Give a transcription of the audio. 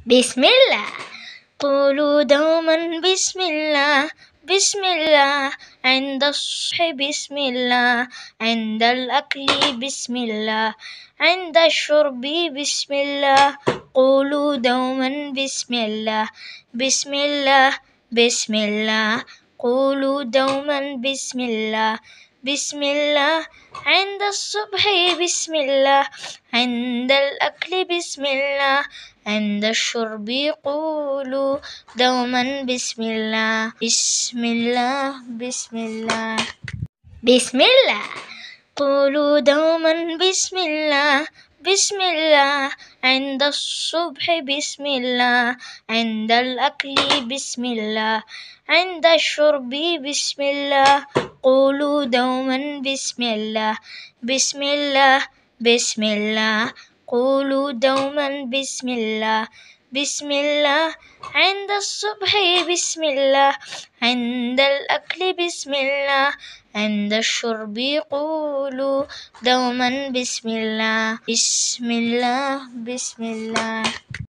بسم الله. قولوا دوما بسم الله، بسم الله. عند الصبح بسم الله، عند الأكل بسم الله، عند الشرب بسم الله. قولوا دوما بسم الله، بسم الله، بسم الله. قولوا دوما بسم الله، بسم الله. عند الصبح بسم الله، عند الأكل بسم الله، عند الشرب قولوا دوما بسم الله، بسم الله، بسم الله. بسم الله. قولوا دوما بسم الله، بسم الله. عند الصبح بسم الله، عند الأكل بسم الله، عند الشرب بسم الله. قولوا دوما بسم الله، بسم الله، بسم الله. قولوا دوما بسم الله، بسم الله. عند الصبح بسم الله، عند الأكل بسم الله، عند الشرب قولوا دوما بسم الله، بسم الله، بسم الله.